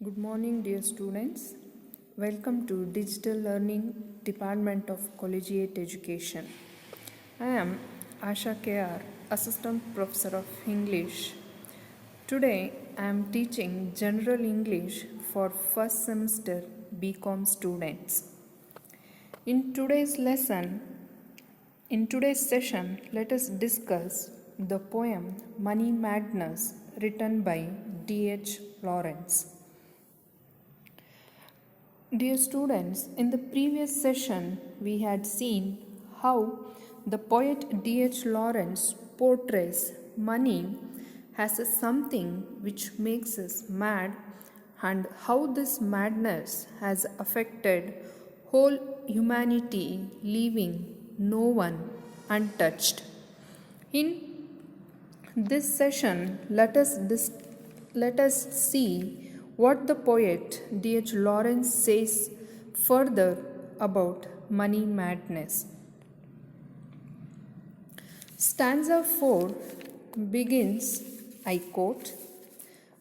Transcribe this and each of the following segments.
Good morning, dear students. Welcome to Digital Learning Department of Collegiate Education. I am Asha K.R., Assistant Professor of English. Today, I am teaching General English for first semester BCom students. In today's session, let us discuss the poem Money Madness written by D.H.Lawrence. Dear students, in the previous session, we had seen how the poet D.H.Lawrence portrays money as a something which makes us mad and how this madness has affected whole humanity, leaving no one untouched. In this session, let us see what the poet D.H. Lawrence says further about money madness. Stanza 4 begins, I quote,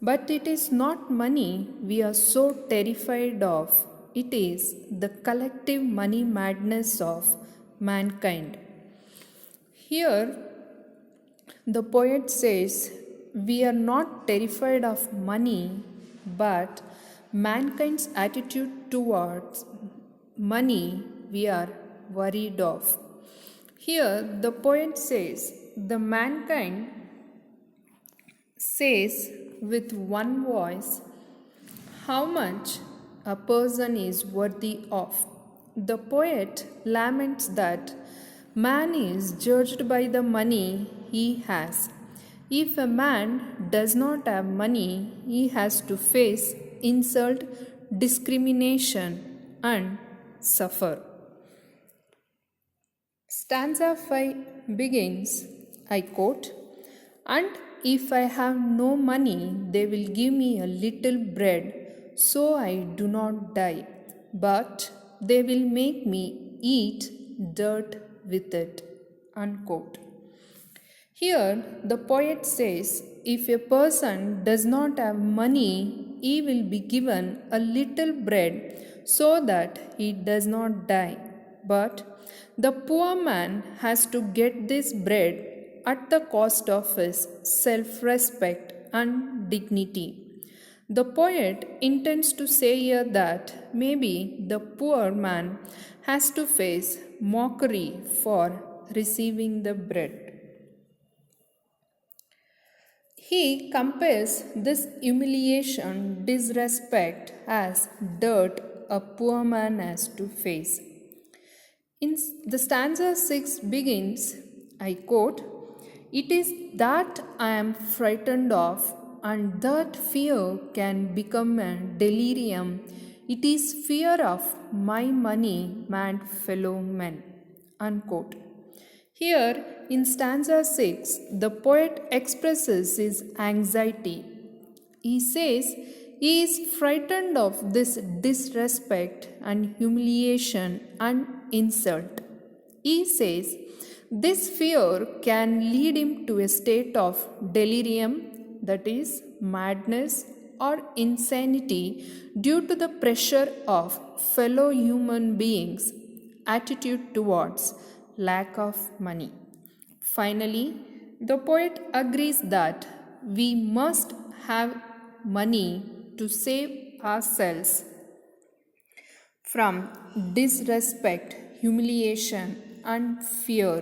"But it is not money we are so terrified of, it is the collective money madness of mankind." Here, the poet says, we are not terrified of money, but mankind's attitude towards money we are worried of. Here, the poet says, the mankind says with one voice how much a person is worthy of. The poet laments that man is judged by the money he has. If a man does not have money, he has to face insult, discrimination, and suffer. Stanza 5 begins, I quote, "And if I have no money, they will give me a little bread, so I do not die, but they will make me eat dirt with it." Unquote. Here, the poet says, if a person does not have money, he will be given a little bread so that he does not die. But the poor man has to get this bread at the cost of his self-respect and dignity. The poet intends to say here that maybe the poor man has to face mockery for receiving the bread. He compares this humiliation, disrespect as dirt a poor man has to face. In the stanza 6 begins, I quote, "It is that I am frightened of, and that fear can become a delirium. It is fear of my money mad fellow men." Unquote. Here, in stanza 6, the poet expresses his anxiety. He says he is frightened of this disrespect and humiliation and insult. He says this fear can lead him to a state of delirium, that is, madness or insanity, due to the pressure of fellow human beings' attitude towards lack of money. Finally, the poet agrees that we must have money to save ourselves from disrespect, humiliation, and fear.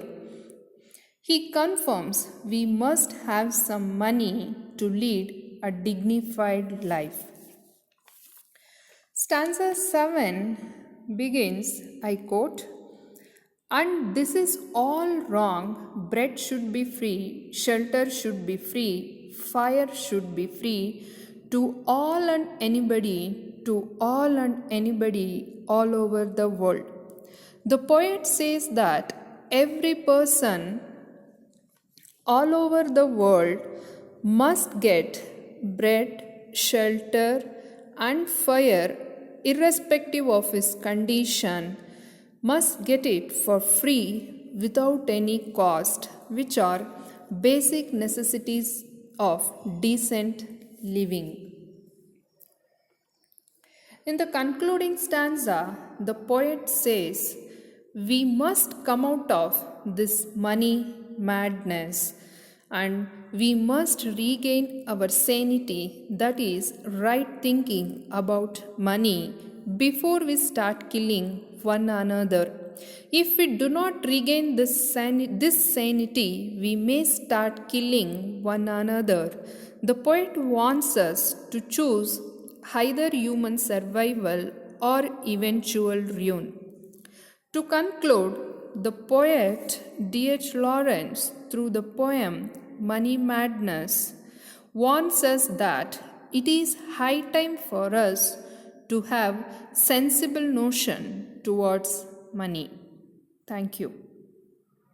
He confirms we must have some money to lead a dignified life. Stanza 7 begins, I quote, "And this is all wrong. Bread should be free, shelter should be free, fire should be free to all and anybody, all over the world." The poet says that every person all over the world must get bread, shelter, and fire, irrespective of his condition, must get it for free without any cost, which are basic necessities of decent living. In the concluding stanza, the poet says, we must come out of this money madness and we must regain our sanity, that is, right thinking about money before we start killing one another. If we do not regain this sanity, we may start killing one another. The poet wants us to choose either human survival or eventual ruin. To conclude, the poet D.H.Lawrence, through the poem Money Madness, warns us that it is high time for us to have sensible notion towards money. Thank you.